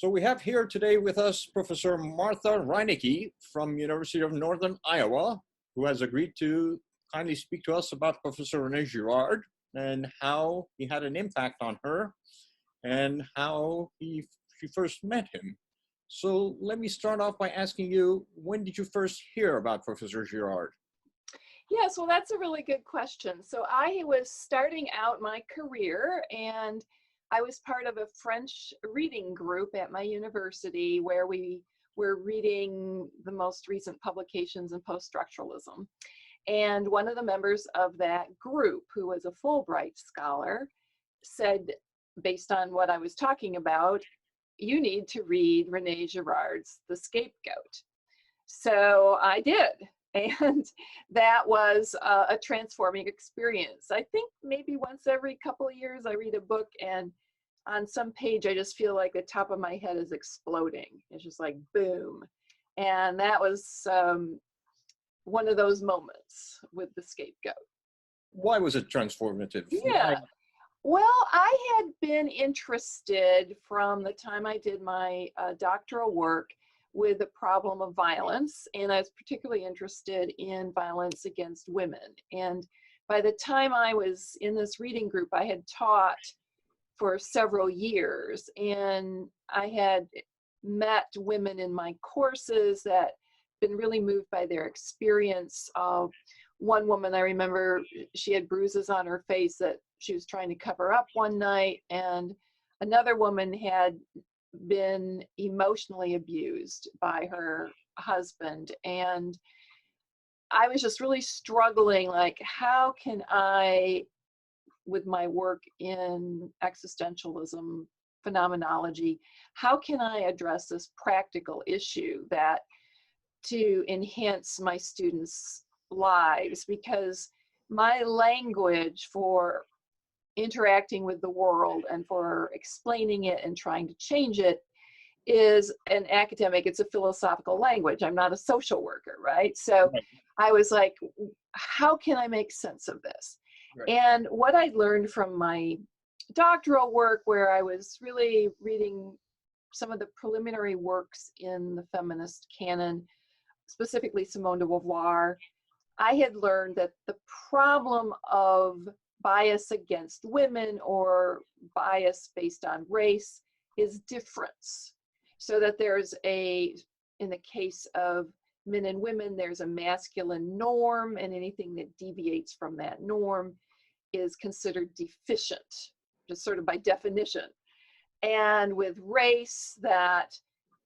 So we have here today with us Professor Martha Reineke from University of Northern Iowa, who has agreed to kindly speak to us about Professor René Girard and how he had an impact on her and how she first met him. So let me start off by asking you, when did you first hear about Professor Girard? Yes, well, that's a really good question. So I was starting out my career, and I was part of a French reading group at my university where we were reading the most recent publications in post-structuralism. And one of the members of that group, who was a Fulbright scholar, said, based on what I was talking about, you need to read René Girard's The Scapegoat. So I did. And that was a transforming experience. I think maybe once every couple of years I read a book, and on some page I just feel like the top of my head is exploding. It's just like boom. And that was one of those moments with The Scapegoat. Why was it transformative? Yeah. Well, I had been interested from the time I did my doctoral work with the problem of violence, and I was particularly interested in violence against women. And by the time I was in this reading group, I had taught for several years, and I had met women in my courses that been really moved by their experience. One woman, I remember, she had bruises on her face that she was trying to cover up one night, and another woman had been emotionally abused by her husband. And I was just really struggling, like, how can I, with my work in existentialism phenomenology, how can I address this practical issue that to enhance my students' lives? Because my language for interacting with the world and for explaining it and trying to change it is an academic, it's a philosophical language. I'm not a social worker, right? So right. I was like, how can I make sense of this? Right. And what I learned from my doctoral work, where I was really reading some of the preliminary works in the feminist canon, specifically Simone de Beauvoir, I had learned that the problem of bias against women or bias based on race is difference. So that there's in the case of men and women, there's a masculine norm, and anything that deviates from that norm is considered deficient, just sort of by definition. And with race, that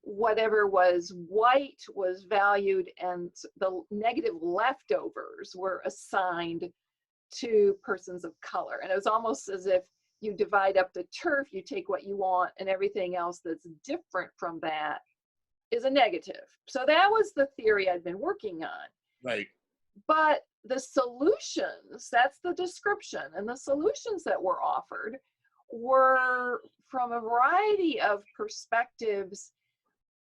whatever was white was valued, and the negative leftovers were assigned to persons of color. And it was almost as if you divide up the turf, you take what you want, and everything else that's different from that is a negative. So that was the theory I'd been working on. Right. But the solutions, that's the description, and the solutions that were offered were from a variety of perspectives.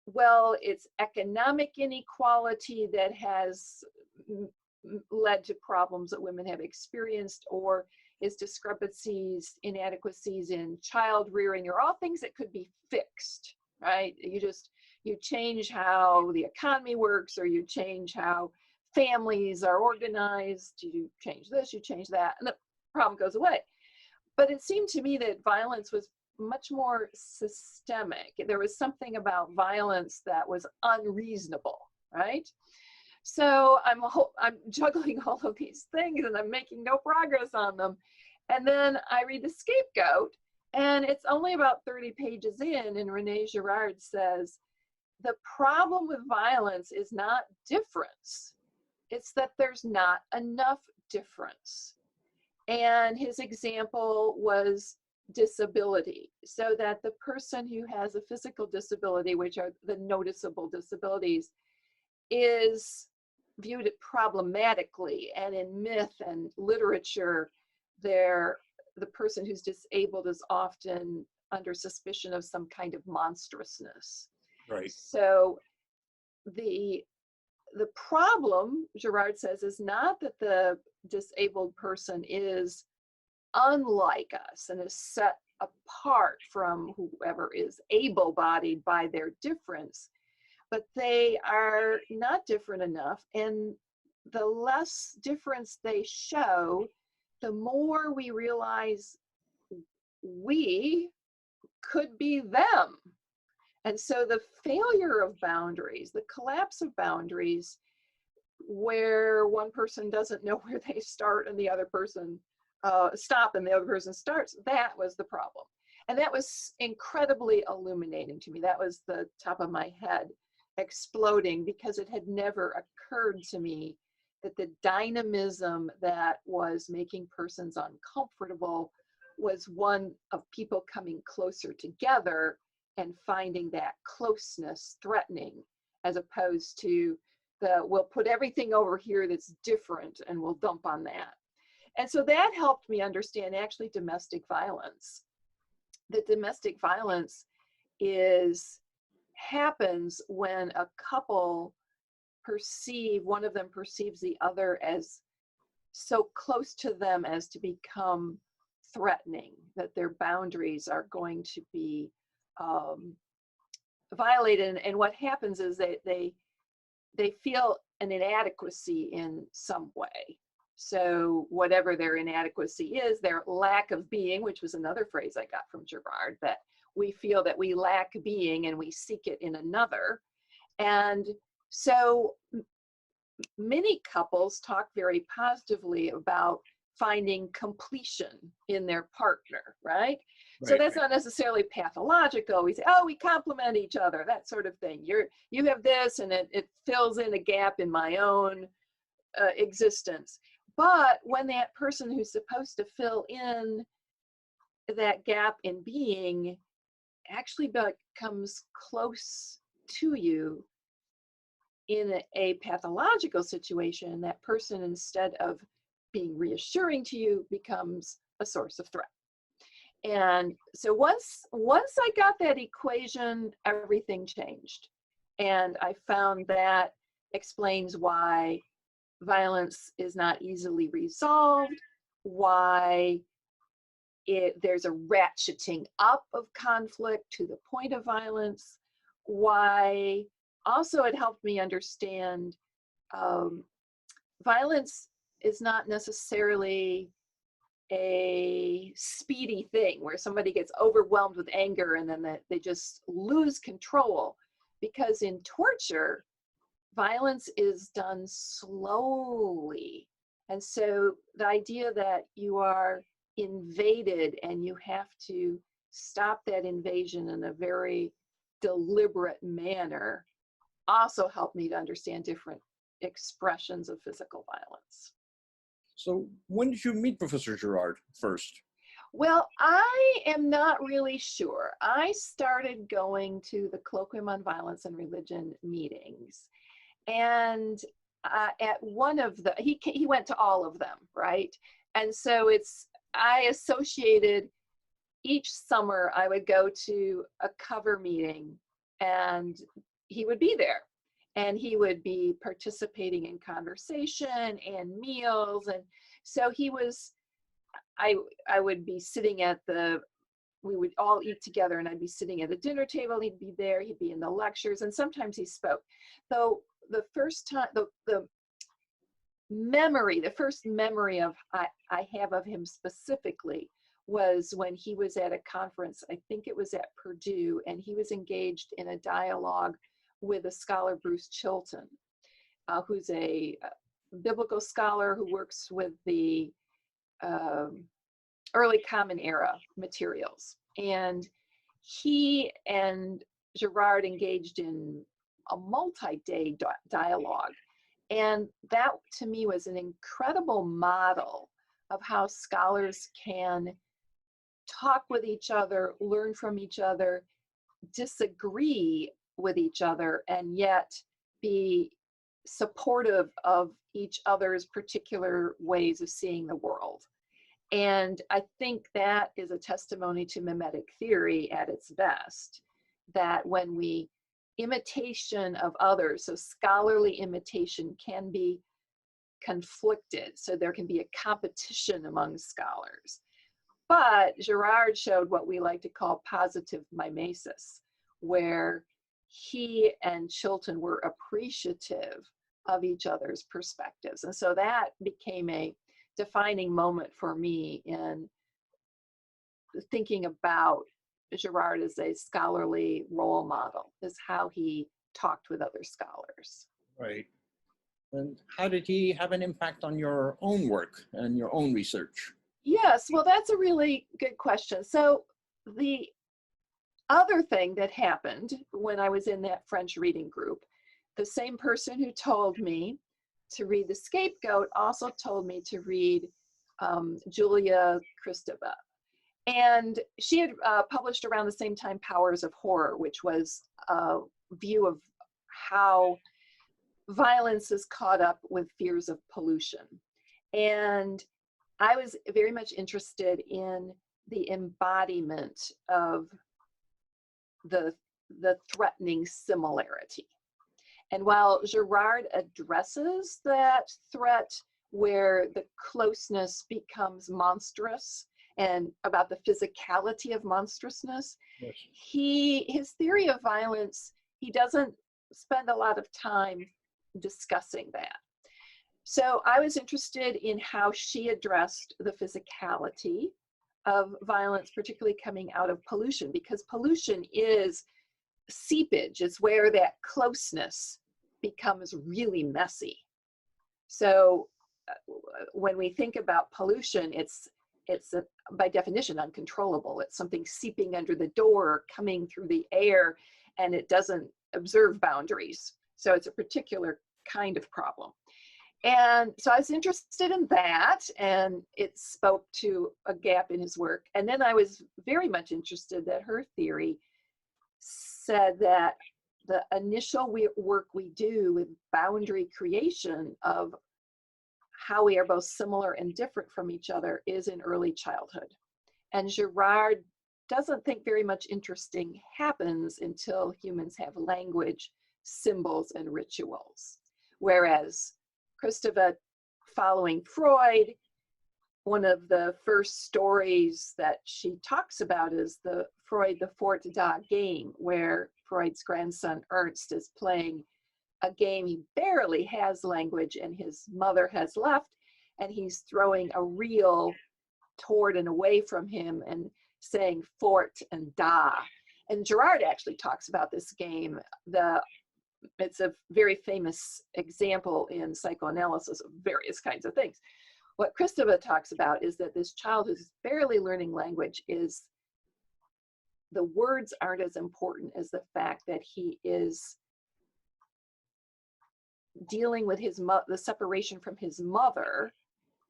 Well, it's economic inequality that has led to problems that women have experienced, or is discrepancies, inadequacies in child rearing, or all things that could be fixed, right? You change how the economy works, or you change how families are organized, you change this, you change that, and the problem goes away. But it seemed to me that violence was much more systemic. There was something about violence that was unreasonable, right? So I'm juggling all of these things, and I'm making no progress on them. And then I read The Scapegoat, and it's only about 30 pages in, and René Girard says, the problem with violence is not difference. It's that there's not enough difference. And his example was disability, so that the person who has a physical disability, which are the noticeable disabilities, is viewed problematically. And in myth and literature, the person who's disabled is often under suspicion of some kind of monstrousness. Right. So the problem, Girard says, is not that the disabled person is unlike us and is set apart from whoever is able-bodied by their difference, but they are not different enough. And the less difference they show, the more we realize we could be them. And so the failure of boundaries, the collapse of boundaries, where one person doesn't know where they start and the other person stop and the other person starts, that was the problem. And that was incredibly illuminating to me. That was the top of my head exploding, because it had never occurred to me that the dynamism that was making persons uncomfortable was one of people coming closer together and finding that closeness threatening, as opposed to we'll put everything over here that's different and we'll dump on that. And so that helped me understand actually domestic violence. That domestic violence happens when a couple one of them perceives the other as so close to them as to become threatening, that their boundaries are going to be violated. And what happens is they feel an inadequacy in some way. So whatever their inadequacy is, their lack of being, which was another phrase I got from Girard, that we feel that we lack being and we seek it in another. And so many couples talk very positively about finding completion in their partner, right? So that's not necessarily pathological. We say, oh, we complement each other, that sort of thing. You have this and it fills in a gap in my own existence. But when that person who's supposed to fill in that gap in being actually becomes close to you in a pathological situation, that person, instead of being reassuring to you, becomes a source of threat. And so once I got that equation, everything changed. And I found that explains why violence is not easily resolved, why there's a ratcheting up of conflict to the point of violence, why also it helped me understand violence is not necessarily a speedy thing where somebody gets overwhelmed with anger and then they just lose control. Because in torture, violence is done slowly. And so the idea that you are invaded and you have to stop that invasion in a very deliberate manner also helped me to understand different expressions of physical violence. So when did you meet Professor Girard first? Well, I am not really sure. I started going to the Colloquium on Violence and Religion meetings. And at one of the, he went to all of them, right? And so I associated each summer I would go to a cover meeting and he would be there. And he would be participating in conversation and meals. And so I would be sitting we would all eat together and I'd be sitting at the dinner table. He'd be there, he'd be in the lectures, and sometimes he spoke. Though the first time, the first memory I have of him specifically was when he was at a conference, I think it was at Purdue, and he was engaged in a dialogue with a scholar, Bruce Chilton, who's a biblical scholar who works with the early Common Era materials. And he and Girard engaged in a multi-day dialogue. And that, to me, was an incredible model of how scholars can talk with each other, learn from each other, disagree with each other, and yet be supportive of each other's particular ways of seeing the world. And I think that is a testimony to mimetic theory at its best, that when imitation of others, so scholarly imitation, can be conflicted, so there can be a competition among scholars. But Girard showed what we like to call positive mimesis, where he and Chilton were appreciative of each other's perspectives. And so that became a defining moment for me in thinking about Girard as a scholarly role model, is how he talked with other scholars. Right. And how did he have an impact on your own work and your own research? Yes, well, that's a really good question. So the other thing that happened when I was in that French reading group, the same person who told me to read The Scapegoat also told me to read Julia Kristeva. And she had published around the same time Powers of Horror, which was a view of how violence is caught up with fears of pollution. And I was very much interested in the embodiment of the threatening similarity. And while Girard addresses that threat where the closeness becomes monstrous and about the physicality of monstrousness, Yes. his theory of violence, he doesn't spend a lot of time discussing that. So I was interested in how she addressed the physicality of violence, particularly coming out of pollution, because pollution is seepage. It's where that closeness becomes really messy. So when we think about pollution, it's by definition uncontrollable. It's something seeping under the door, coming through the air, and it doesn't observe boundaries. So it's a particular kind of problem. And so I was interested in that, and it spoke to a gap in his work. And then I was very much interested that her theory said that the initial work we do with boundary creation of how we are both similar and different from each other is in early childhood. And Girard doesn't think very much interesting happens until humans have language, symbols, and rituals. Whereas Kristeva, following Freud, one of the first stories that she talks about is the Fort da game, where Freud's grandson Ernst is playing a game. He barely has language and his mother has left, and he's throwing a reel toward and away from him and saying fort and da. And Girard actually talks about this game. It's a very famous example in psychoanalysis of various kinds of things. What Kristeva talks about is that this child who's barely learning language is, the words aren't as important as the fact that he is dealing with the separation from his mother,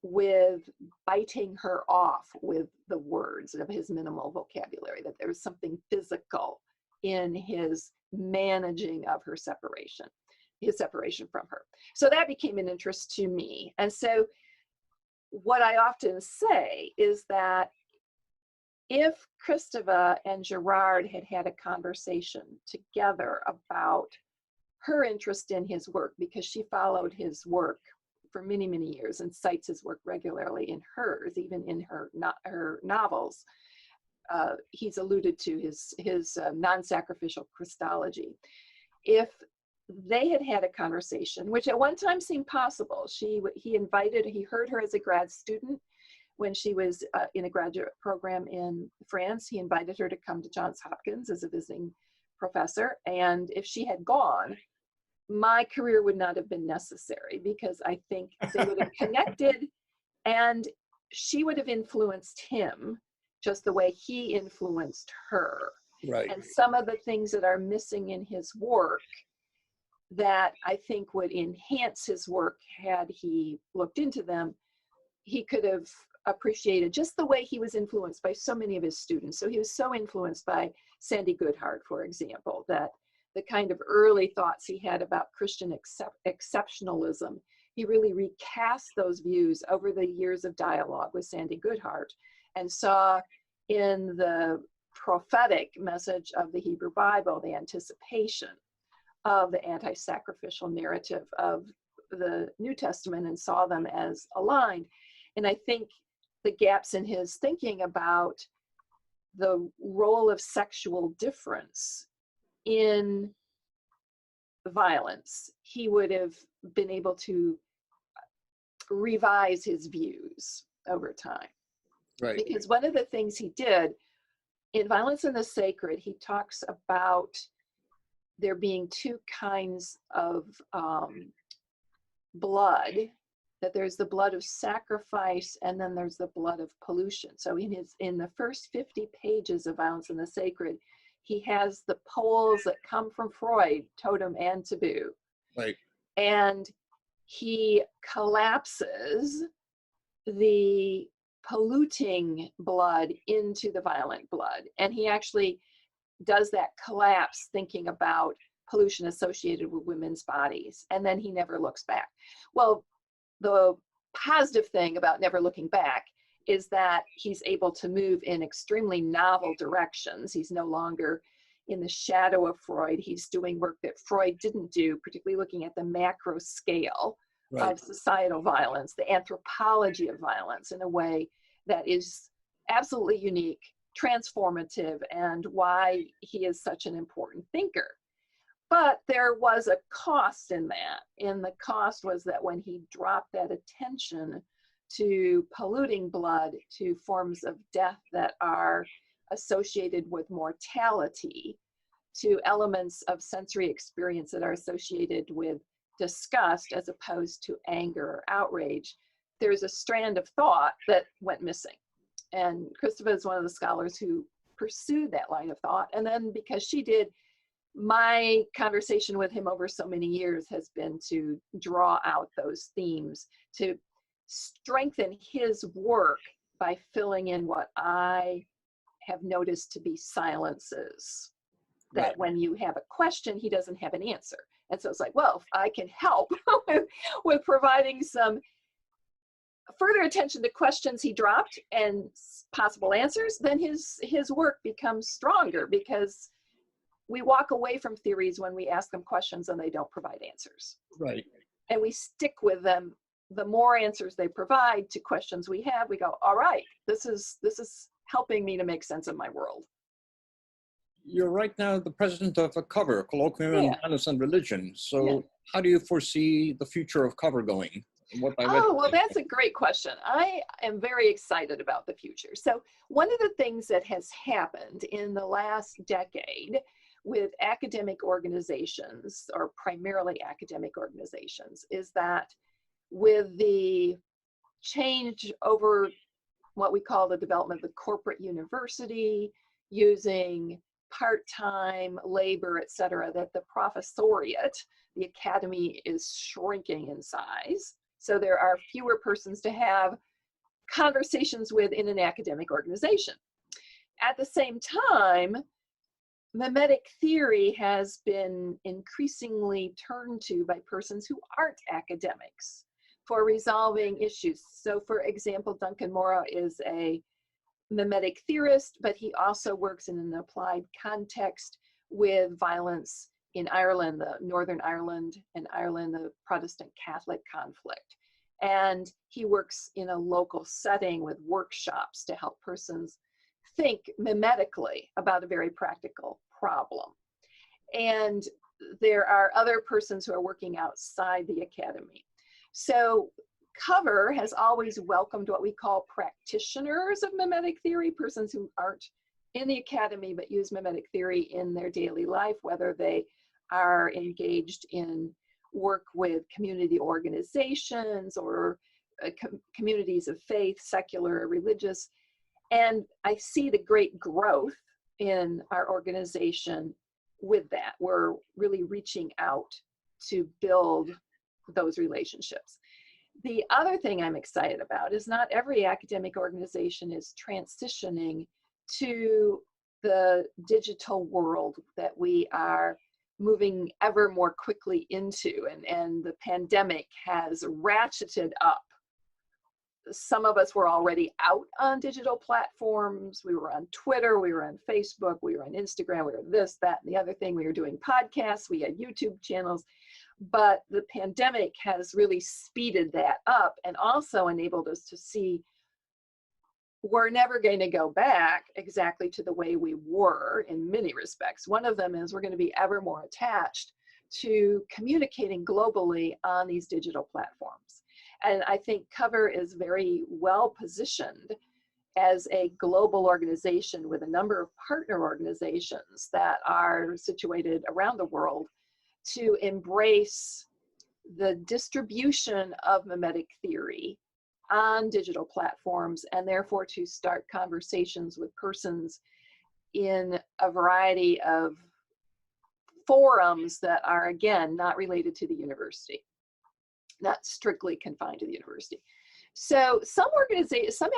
with biting her off with the words of his minimal vocabulary, that there's something physical in his managing of her separation, his separation from her. So that became an interest to me. And so what I often say is that if Kristeva and Girard had had a conversation together about her interest in his work, because she followed his work for many, many years and cites his work regularly in hers, even in her novels. He's alluded to his non-sacrificial Christology. If they had had a conversation, which at one time seemed possible, he heard her as a grad student when she was in a graduate program in France. He invited her to come to Johns Hopkins as a visiting professor. And if she had gone, my career would not have been necessary, because I think they would have connected and she would have influenced him just the way he influenced her. Right. And some of the things that are missing in his work that I think would enhance his work had he looked into them, he could have appreciated just the way he was influenced by so many of his students. So he was so influenced by Sandy Goodhart, for example, that the kind of early thoughts he had about Christian exceptionalism, he really recast those views over the years of dialogue with Sandy Goodhart, and saw in the prophetic message of the Hebrew Bible the anticipation of the anti-sacrificial narrative of the New Testament, and saw them as aligned. And I think the gaps in his thinking about the role of sexual difference in violence, he would have been able to revise his views over time. Right. Because one of the things he did in Violence and the Sacred, he talks about there being two kinds of blood, that there's the blood of sacrifice and then there's the blood of pollution. So in the first 50 pages of Violence and the Sacred, he has the poles that come from Freud, totem and taboo. Right. And he collapses the polluting blood into the violent blood. And he actually does that collapse thinking about pollution associated with women's bodies. And then he never looks back. Well, the positive thing about never looking back is that he's able to move in extremely novel directions. He's no longer in the shadow of Freud. He's doing work that Freud didn't do, particularly looking at the macro scale of societal violence, the anthropology of violence in a way that is absolutely unique, transformative, and why he is such an important thinker. But there was a cost in that, and the cost was that when he dropped that attention to polluting blood, to forms of death that are associated with mortality, to elements of sensory experience that are associated with disgust as opposed to anger or outrage, there's a strand of thought that went missing. And Kristeva is one of the scholars who pursued that line of thought. And then because she did, my conversation with him over so many years has been to draw out those themes, to strengthen his work by filling in what I have noticed to be silences. That when you have a question, he doesn't have an answer. And so it's like, well, if I can help with providing some further attention to questions he dropped and possible answers, then his work becomes stronger, because we walk away from theories when we ask them questions and they don't provide answers. Right. And we stick with them. The more answers they provide to questions we have, we go, all right, this is helping me to make sense of my world. You're right now the president of a COV&R, Colloquium on Violence and Religion. So how do you foresee the future of COV&R going? Oh, well, that's a great question. I am very excited about the future. So one of the things that has happened in the last decade with academic organizations, or primarily academic organizations, is that with the change over what we call the development of the corporate university, using part-time labor, et cetera, that the professoriate, the academy, is shrinking in size. So there are fewer persons to have conversations with in an academic organization. At the same time, mimetic theory has been increasingly turned to by persons who aren't academics for resolving issues. So for example, Duncan Morrow is a mimetic theorist, but he also works in an applied context with violence in Ireland, the Northern Ireland and Ireland, the Protestant Catholic conflict. And he works in a local setting with workshops to help persons think mimetically about a very practical problem. And there are other persons who are working outside the academy. So COV&R has always welcomed what we call practitioners of mimetic theory, persons who aren't in the academy but use mimetic theory in their daily life, whether they are engaged in work with community organizations or communities of faith, secular, religious. And I see the great growth in our organization with that. We're really reaching out to build those relationships. The other thing I'm excited about is not every academic organization is transitioning to the digital world that we are moving ever more quickly into, and the pandemic has ratcheted up. Some of us were already out on digital platforms. We were on Twitter, we were on Facebook, we were on Instagram, we were this, that, and the other thing. We were doing podcasts, we had YouTube channels. But the pandemic has really speeded that up and also enabled us to see we're never going to go back exactly to the way we were in many respects. One of them is we're going to be ever more attached to communicating globally on these digital platforms. And I think COV&R is very well positioned as a global organization with a number of partner organizations that are situated around the world to embrace the distribution of mimetic theory on digital platforms, and therefore to start conversations with persons in a variety of forums that are, again, not related to the university, not strictly confined to the university. So some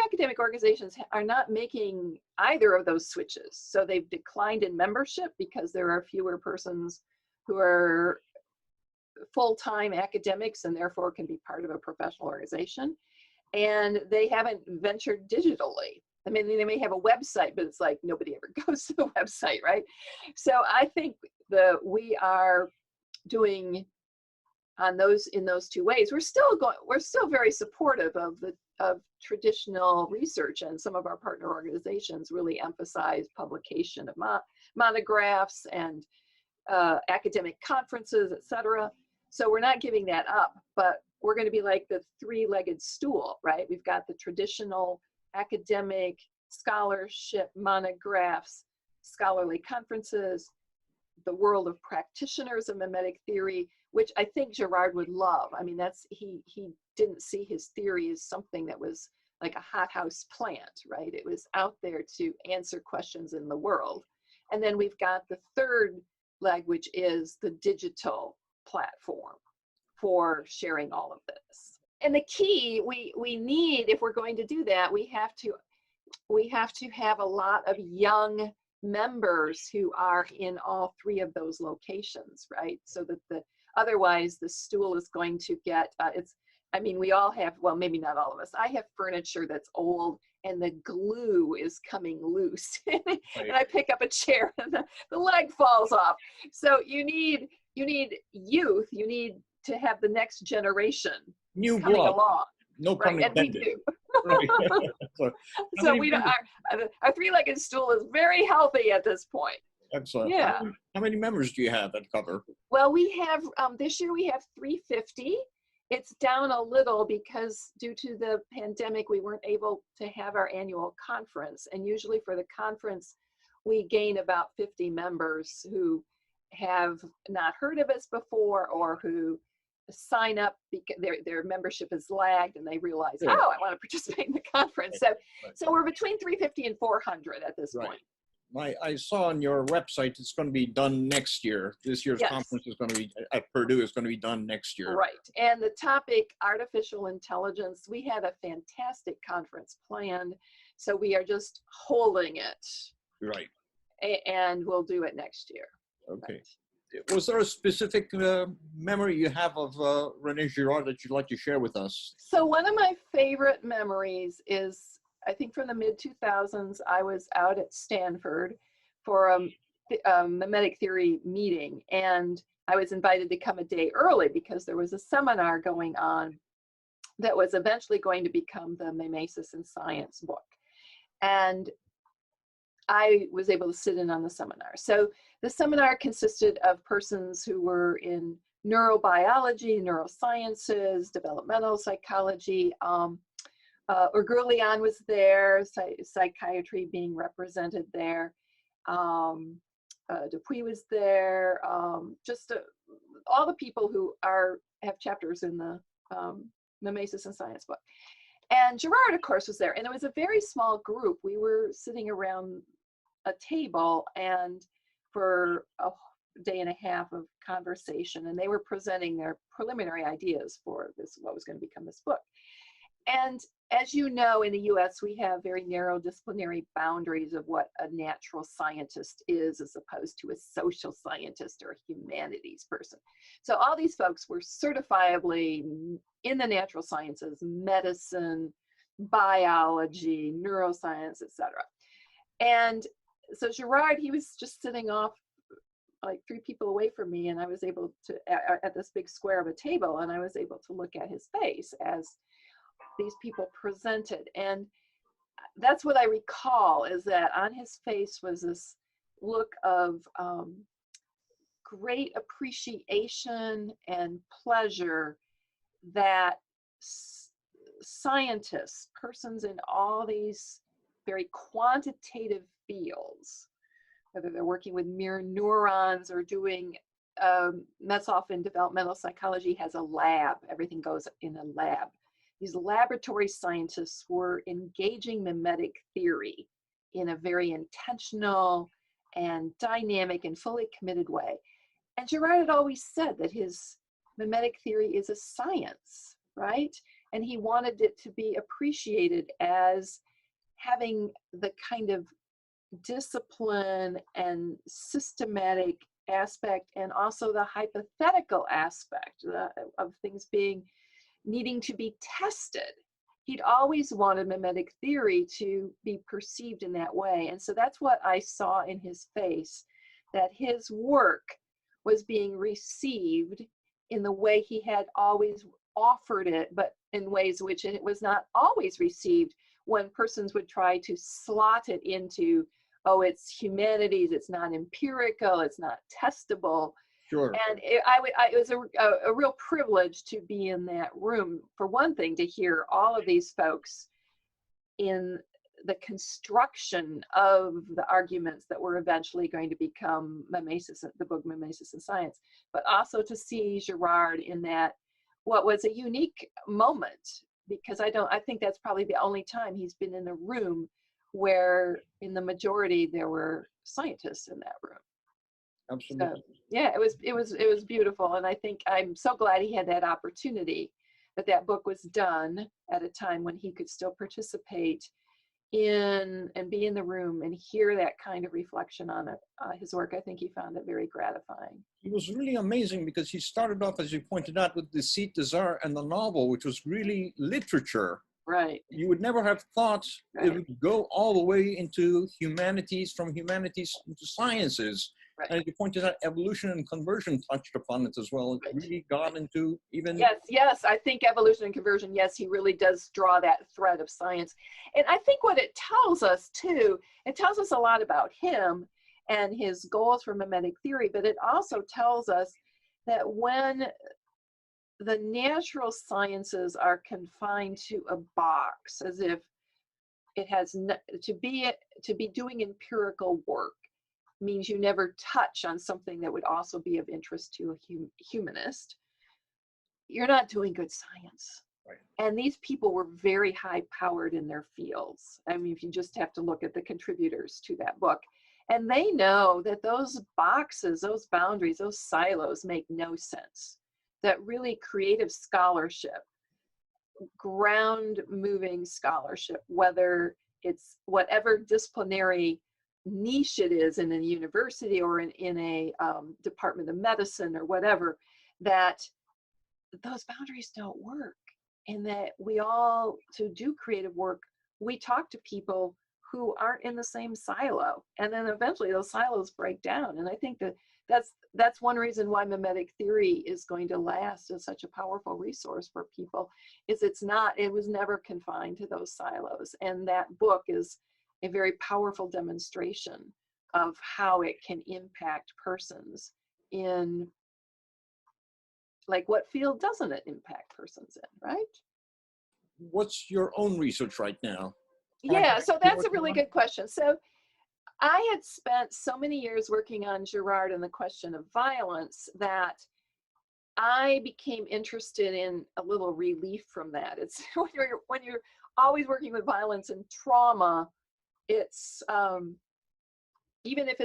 academic organizations are not making either of those switches. So they've declined in membership because there are fewer persons who are full-time academics and therefore can be part of a professional organization. And they haven't ventured digitally. I mean, they may have a website, but it's like nobody ever goes to the website, right? So I think that we are doing in those two ways. We're still very supportive of traditional research, and some of our partner organizations really emphasize publication of monographs and academic conferences, etc. So we're not giving that up, but we're going to be like the three-legged stool, right? We've got the traditional academic scholarship, monographs, scholarly conferences, the world of practitioners of mimetic theory, which I think Girard would love. I mean, he didn't see his theory as something that was like a hothouse plant, right? It was out there to answer questions in the world. And then we've got the third leg, which is the digital platform for sharing all of this. And the key we need, if we're going to do that, we have to have a lot of young members who are in all three of those locations, right? So that otherwise the stool is going to get, we all have, well, maybe not all of us. I have furniture that's old and the glue is coming loose. Right. And I pick up a chair and the leg falls off. So you need youth, you need to have the next generation New coming blood. along. No pun right? intended. And we do. Right. So we don't, our three-legged stool is very healthy at this point. Excellent. Yeah. How many members do you have at COV&R? Well, we have, this year we have 350. It's down a little because due to the pandemic, we weren't able to have our annual conference. And usually for the conference, we gain about 50 members who have not heard of us before or who sign up because their membership is lagged and they realize, Sure. oh, I want to participate in the conference. Right. So we're between 350 and 400 at this point. I saw on your website it's going to be done next year. This year's conference is going to be at Purdue. Is going to be done next year. Right. And the topic, artificial intelligence, we had a fantastic conference planned. So we are just holding it. Right. And we'll do it next year. Okay. Right. Was there a specific memory you have of René Girard that you'd like to share with us? So one of my favorite memories is, I think from the mid-2000s, I was out at Stanford for a mimetic theory meeting, and I was invited to come a day early because there was a seminar going on that was eventually going to become the Mimesis in Science book. And I was able to sit in on the seminar. So the seminar consisted of persons who were in neurobiology, neurosciences, developmental psychology. Urgulian was there, psychiatry being represented there. Dupuy was there. All the people who have chapters in the Mimesis in Science book. And Girard, of course, was there. And it was a very small group. We were sitting around a table and for a day and a half of conversation, and they were presenting their preliminary ideas for this, what was going to become this book. And as you know, in the US, we have very narrow disciplinary boundaries of what a natural scientist is as opposed to a social scientist or a humanities person. So all these folks were certifiably in the natural sciences, medicine, biology, neuroscience, etc. And so Girard, he was just sitting off like 3 people away from me, and I was able to, at this big square of a table, and I was able to look at his face as these people presented. And that's what I recall, is that on his face was this look of great appreciation and pleasure that scientists, persons in all these very quantitative fields, whether they're working with mirror neurons or doing, that's often developmental psychology has a lab, everything goes in a lab. These laboratory scientists were engaging mimetic theory in a very intentional and dynamic and fully committed way. And Girard had always said that his mimetic theory is a science, right? And he wanted it to be appreciated as having the kind of discipline and systematic aspect, and also the hypothetical aspect of things needing to be tested. He'd always wanted mimetic theory to be perceived in that way. And so that's what I saw in his face, that his work was being received in the way he had always offered it, but in ways which it was not always received when persons would try to slot it into, oh, it's humanities, it's not empirical, it's not testable. Sure. And it was a real privilege to be in that room. For one thing, to hear all of these folks in the construction of the arguments that were eventually going to become Mimesis, the book Mimesis in Science, but also to see Girard in that, what was a unique moment, because I think that's probably the only time he's been in a room where in the majority there were scientists in that room. Absolutely. So, yeah, it was beautiful, and I think I'm so glad he had that opportunity, that book was done at a time when he could still participate in and be in the room and hear that kind of reflection on his work. I think he found it very gratifying. It was really amazing because he started off, as you pointed out, with Deceit, Desire, and the novel, which was really literature. Right. You would never have thought Right. it would go all the way into humanities, from humanities into sciences. Right. And as you pointed out, evolution and conversion touched upon it as well. It Right. really got into even... Yes, I think evolution and conversion, yes, he really does draw that thread of science. And I think what it tells us too, it tells us a lot about him and his goals for mimetic theory, but it also tells us that when the natural sciences are confined to a box, as if it has to be doing empirical work, means you never touch on something that would also be of interest to a humanist, you're not doing good science. Right. And these people were very high powered in their fields. I mean, if you just have to look at the contributors to that book, and they know that those boxes, those boundaries, those silos make no sense. That really creative scholarship, ground moving scholarship, whether it's whatever disciplinary niche it is in a university or in a department of medicine or whatever, that those boundaries don't work. And that we all, to do creative work, we talk to people who aren't in the same silo, and then eventually those silos break down. And I think that that's one reason why mimetic theory is going to last as such a powerful resource for people, is it was never confined to those silos. And that book is a very powerful demonstration of how it can impact persons in, like, what field doesn't it impact persons in, right? What's your own research right now? Yeah, so that's a really good question. So I had spent so many years working on Girard and the question of violence that I became interested in a little relief from that. It's when you're always working with violence and trauma, it's even if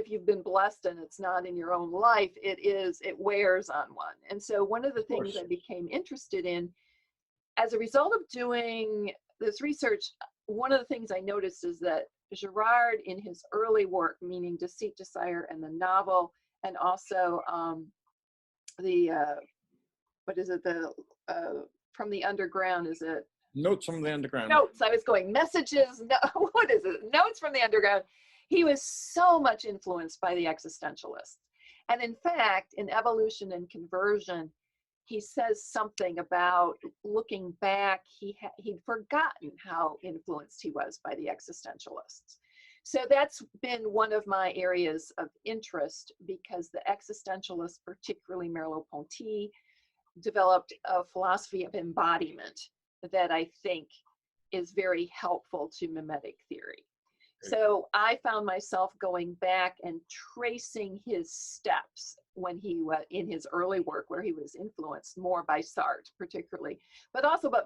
you've been blessed and it's not in your own life, it wears on one. And so one of the things I became interested in as a result of doing this research, one of the things I noticed is that Girard, in his early work, meaning Deceit, Desire, and the novel, and also From the Underground, is it? Notes from the Underground. Notes, I was going, messages, no, what is it? Notes from the Underground. He was so much influenced by the existentialists. And in fact, in Evolution and Conversion, he says something about looking back, he'd forgotten how influenced he was by the existentialists. So that's been one of my areas of interest, because the existentialists, particularly Merleau-Ponty, developed a philosophy of embodiment that I think is very helpful to mimetic theory. So I found myself going back and tracing his steps when he was in his early work, where he was influenced more by Sartre particularly, but also by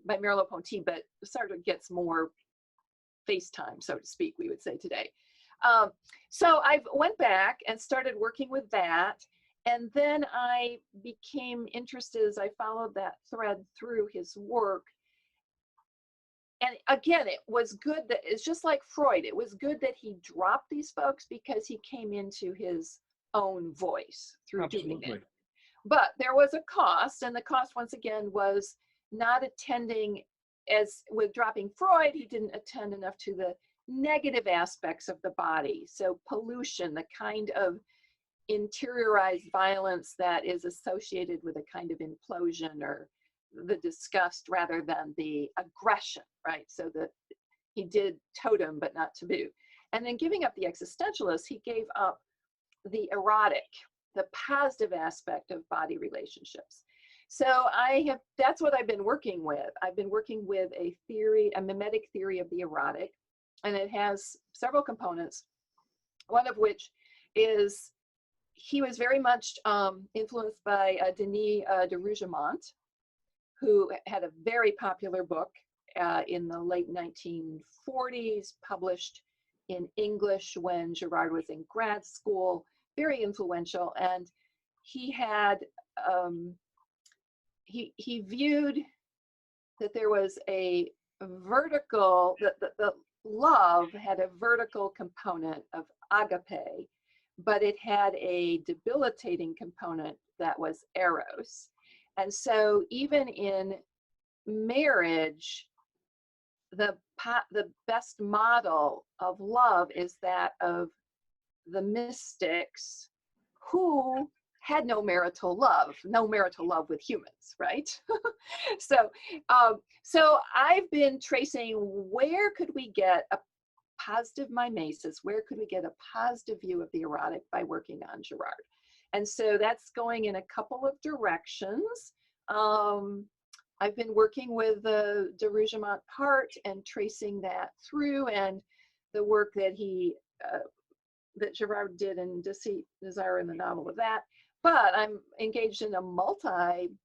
Merleau-Ponty, but Sartre gets more face time, so to speak, we would say today. So I went back and started working with that. And then I became interested as I followed that thread through his work. And again, it was good that it's just like Freud. It was good that he dropped these folks, because he came into his own voice through doing it. But there was a cost, and the cost once again was not attending, as with dropping Freud, he didn't attend enough to the negative aspects of the body. So pollution, the kind of interiorized violence that is associated with a kind of implosion, or the disgust rather than the aggression, right? So that he did totem but not taboo. And then giving up the existentialists, he gave up the erotic, the positive aspect of body relationships. So that's what I've been working with. I've been working with a mimetic theory of the erotic, and it has several components, one of which is he was very much influenced by Denis de Rougemont, who had a very popular book in the late 1940s, published in English when Girard was in grad school, very influential. And he had, he viewed that there was a vertical, that the love had a vertical component of agape, but it had a debilitating component that was eros. And so even in marriage, the best model of love is that of the mystics, who had no marital love with humans, right? So I've been tracing, where could we get a positive mimesis, where could we get a positive view of the erotic by working on Girard? And so that's going in a couple of directions. I've been working with the de Rougemont part and tracing that through, and the work that that Girard did in Deceit, Desire, and the Novel of that. But I'm engaged in a multi-step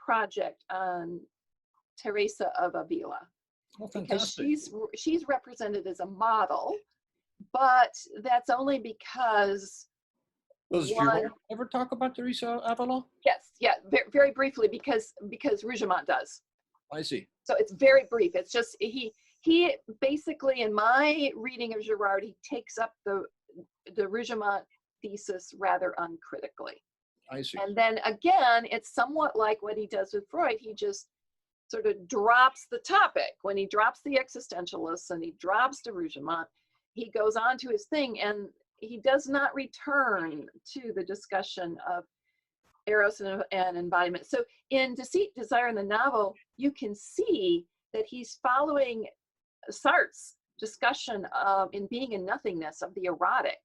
project on Teresa of Avila. Oh, because fantastic. she's represented as a model, but that's only because Does Girard ever talk about Teresa of Avila? Yes, yeah, very briefly, because Rougemont does. I see. So it's very brief. It's just he basically, in my reading of Girard, he takes up the Rougemont thesis rather uncritically. I see. And then again, it's somewhat like what he does with Freud. He just sort of drops the topic. When he drops the existentialists and he drops de Rougemont, he goes on to his thing, and he does not return to the discussion of eros and embodiment. So in Deceit, Desire, and the Novel, you can see that he's following Sartre's discussion of in Being and Nothingness of the erotic.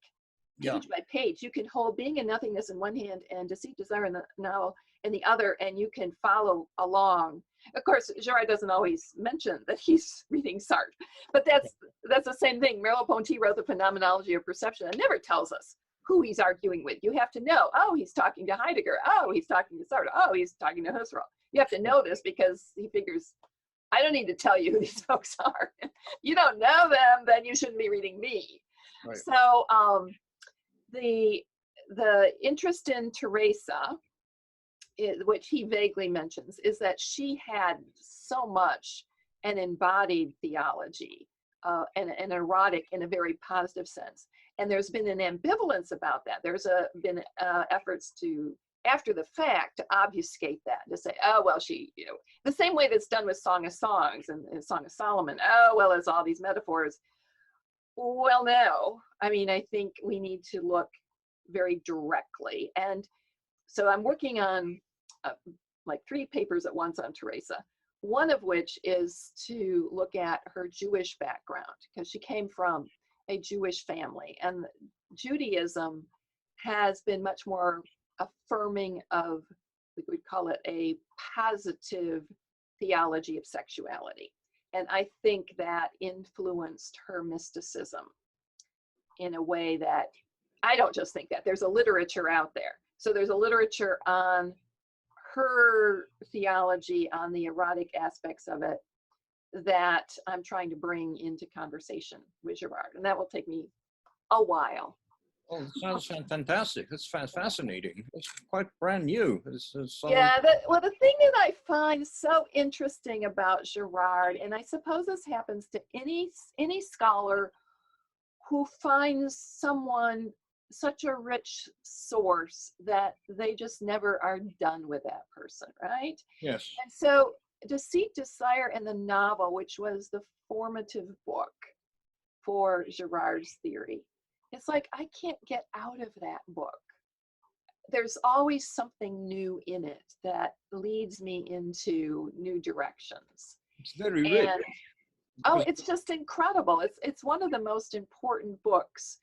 Page by page, you can hold Being and Nothingness in one hand and Deceit, Desire, and the Novel in the other, and you can follow along. Of course, Girard doesn't always mention that he's reading Sartre, but that's the same thing. Merleau-Ponty wrote The Phenomenology of Perception and never tells us who he's arguing with. You have to know, oh, he's talking to Heidegger. Oh, he's talking to Sartre. Oh, he's talking to Husserl. You have to know this because he figures, I don't need to tell you who these folks are. You don't know them, then you shouldn't be reading me. Right. So the interest in Teresa, which he vaguely mentions, is that she had so much an embodied theology, and an erotic in a very positive sense. And there's been an ambivalence about that. There's been efforts to, after the fact, to obfuscate that, to say, oh, well, she, the same way that's done with Song of Songs and Song of Solomon. Oh, well, there's all these metaphors. Well, no. I mean, I think we need to look very directly. And so I'm working on like 3 papers at once on Teresa, one of which is to look at her Jewish background, because she came from a Jewish family, and Judaism has been much more affirming of, we would call it a positive theology of sexuality. And I think that influenced her mysticism in a way that, I don't just think that, there's a literature out there. So there's a literature on her theology, on the erotic aspects of it, that I'm trying to bring into conversation with Girard. And that will take me a while. Oh, it sounds fantastic. That's fascinating. It's quite brand new. Yeah, well, the thing that I find so interesting about Girard, and I suppose this happens to any scholar who finds someone such a rich source that they just never are done with that person, right? Yes. And so Deceit, Desire, and the Novel, which was the formative book for Girard's theory, it's like, I can't get out of that book. There's always something new in it that leads me into new directions. It's very rich. Oh, it's just incredible. It's one of the most important books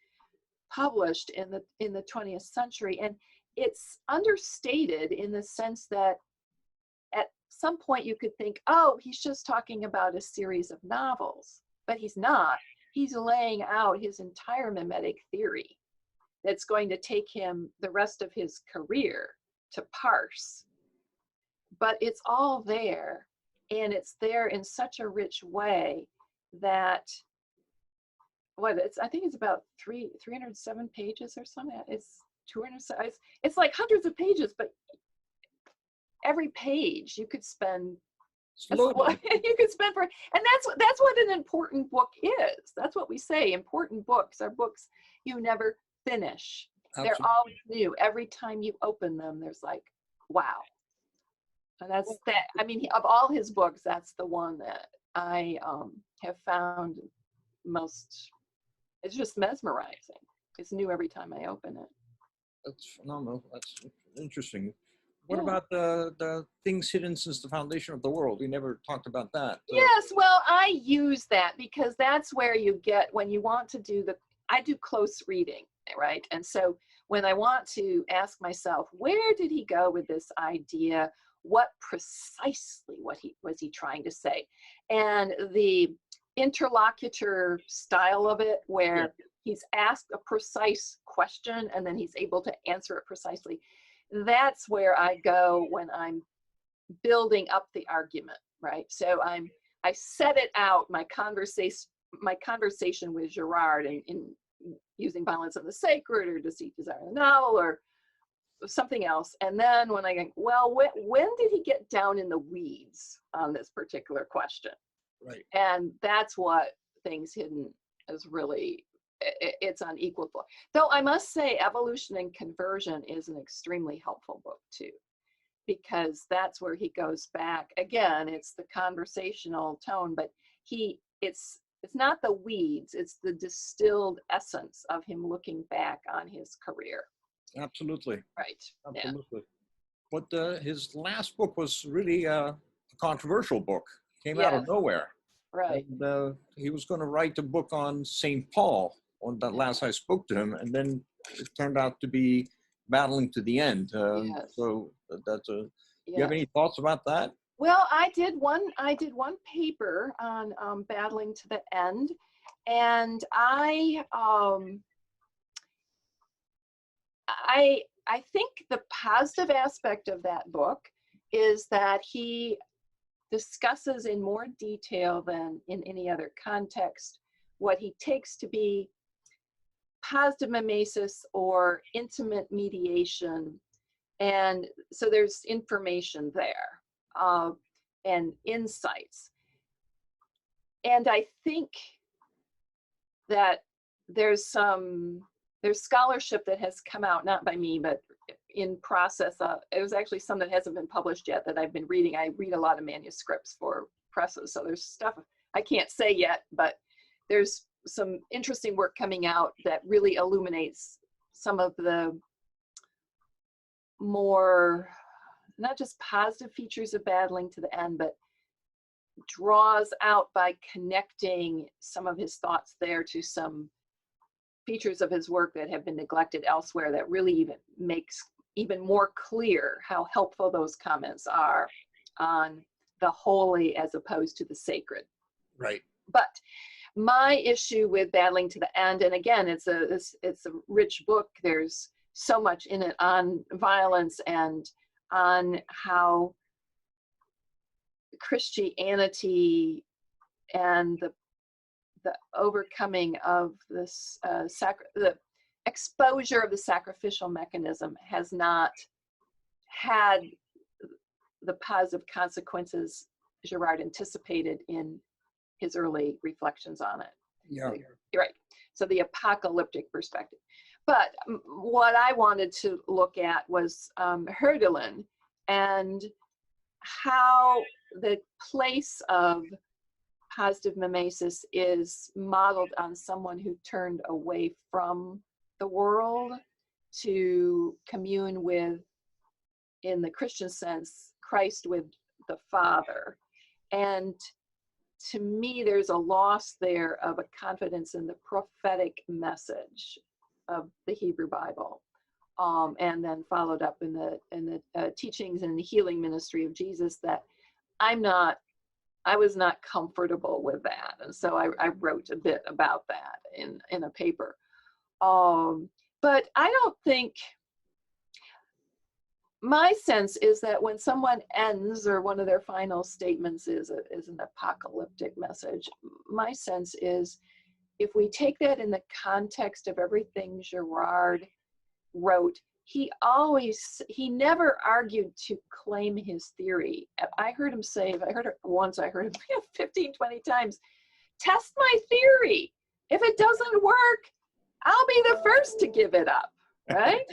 published in the 20th century, and it's understated in the sense that at some point you could think, oh, he's just talking about a series of novels, but he's not. He's laying out his entire mimetic theory that's going to take him the rest of his career to parse. But it's all there, and it's there in such a rich way that, I think it's about 307 pages or something. It's 200, it's like hundreds of pages, but every page you could spend you could spend for, and that's what an important book is. That's what we say. Important books are books you never finish. Absolutely. They're always new. Every time you open them, there's like, wow. And that's that. I mean, of all his books, that's the one that I have found most. It's just mesmerizing. It's new every time I open it. That's phenomenal. That's interesting. What about the things hidden since the foundation of the world? We never talked about that. Yes, well, I use that because that's where you get, when you want to do I do close reading, right? And so when I want to ask myself, where did he go with this idea? What precisely was he trying to say? And the interlocutor style of it, where he's asked a precise question and then he's able to answer it precisely. That's where I go when I'm building up the argument, right? So I set it out, my conversation with Girard in using Violence and the Sacred or Deceit, Desire, and the Novel or something else. And then when I go, well, when did he get down in the weeds on this particular question? Right. And that's what Things Hidden is really, it's on equal floor. Though I must say Evolution and Conversion is an extremely helpful book too, because that's where he goes back. Again, it's the conversational tone, but it's not the weeds, it's the distilled essence of him looking back on his career. Absolutely. Right. Absolutely. Yeah. But his last book was really a controversial book. Came out of nowhere. Right. And he was going to write a book on St. Paul on that last I spoke to him, and then it turned out to be Battling to the End. So that's a. You have any thoughts about that? Well, I did one paper on Battling to the End, and I think the positive aspect of that book is that he discusses in more detail than in any other context what he takes to be positive mimesis or intimate mediation. And so there's information there and insights. And I think that there's scholarship that has come out, not by me, but in process. It was actually some that hasn't been published yet that I've been reading. I read a lot of manuscripts for presses, so there's stuff I can't say yet, but there's some interesting work coming out that really illuminates some of the more, not just positive features of battling to the end, but draws out by connecting some of his thoughts there to some features of his work that have been neglected elsewhere, that really even makes even more clear how helpful those comments are on the holy as opposed to the sacred. Right. But my issue with battling to the end, and again, it's a rich book. There's so much in it on violence and on how Christianity and the overcoming of this the exposure of the sacrificial mechanism has not had the positive consequences Girard anticipated in his early reflections on it. Yeah. You're right. So the apocalyptic perspective. But what I wanted to look at was Hölderlin and how the place of positive mimesis is modeled on someone who turned away from the world to commune with, in the Christian sense, Christ with the Father. And to me, there's a loss there of a confidence in the prophetic message of the Hebrew Bible, and then followed up in the teachings and the healing ministry of Jesus, that I was not comfortable with that. And so I wrote a bit about that in a paper. But I don't think, my sense is that when someone ends, or one of their final statements is an apocalyptic message, my sense is, if we take that in the context of everything Girard wrote, he never argued to claim his theory. I heard him say, I heard him 15, 20 times, test my theory. If it doesn't work, I'll be the first to give it up, right?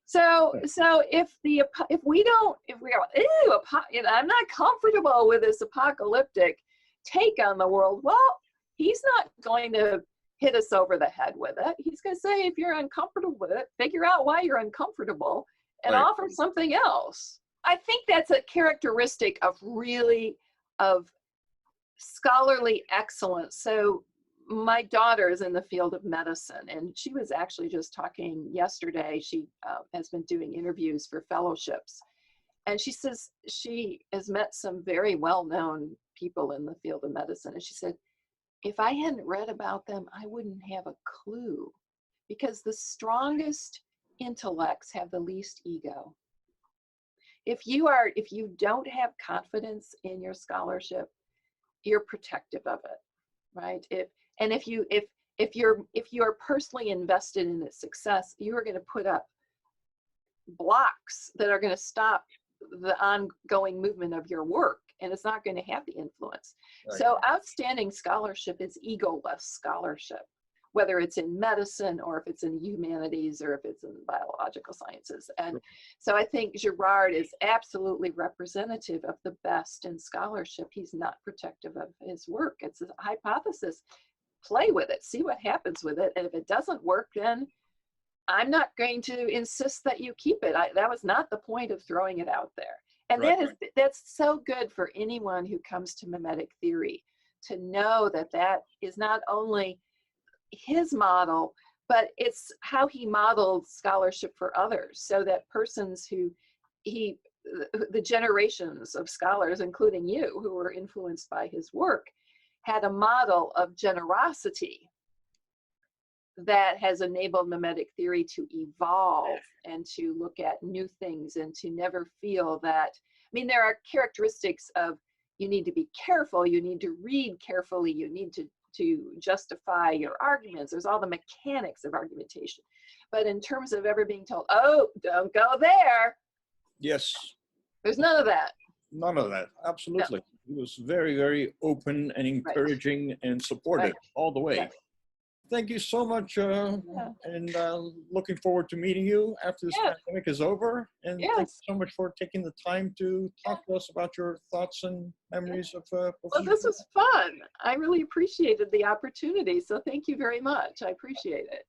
So if we go, ew, I'm not comfortable with this apocalyptic take on the world, well, he's not going to hit us over the head with it. He's going to say, if you're uncomfortable with it, figure out why you're uncomfortable and Right. offer something else. I think that's a characteristic of scholarly excellence. So my daughter is in the field of medicine, and she was actually just talking yesterday. She has been doing interviews for fellowships. And she says she has met some very well-known people in the field of medicine. And she said, if I hadn't read about them, I wouldn't have a clue, because the strongest intellects have the least ego. If you don't have confidence in your scholarship, you're protective of it, right? If you're personally invested in its success, you are going to put up blocks that are going to stop the ongoing movement of your work, and it's not going to have the influence. Right. So outstanding scholarship is egoless scholarship, whether it's in medicine or if it's in humanities or if it's in biological sciences. And so I think Girard is absolutely representative of the best in scholarship. He's not protective of his work. It's a hypothesis. Play with it, see what happens with it. And if it doesn't work, then I'm not going to insist that you keep it. That was not the point of throwing it out there. And that's so good for anyone who comes to mimetic theory, to know that that is not only his model, but it's how he modeled scholarship for others, so that persons the generations of scholars, including you, who were influenced by his work, had a model of generosity that has enabled mimetic theory to evolve and to look at new things and to never feel that, there are characteristics of, you need to be careful, you need to read carefully, you need to justify your arguments. There's all the mechanics of argumentation. But in terms of ever being told, oh, don't go there. Yes. There's none of that. None of that. Absolutely. No. It was very, very open and encouraging and supportive all the way. Yes. Thank you so much, and looking forward to meeting you after this pandemic is over. And thank you so much for taking the time to talk to us about your thoughts and memories of Well, this was fun. I really appreciated the opportunity, so thank you very much. I appreciate it.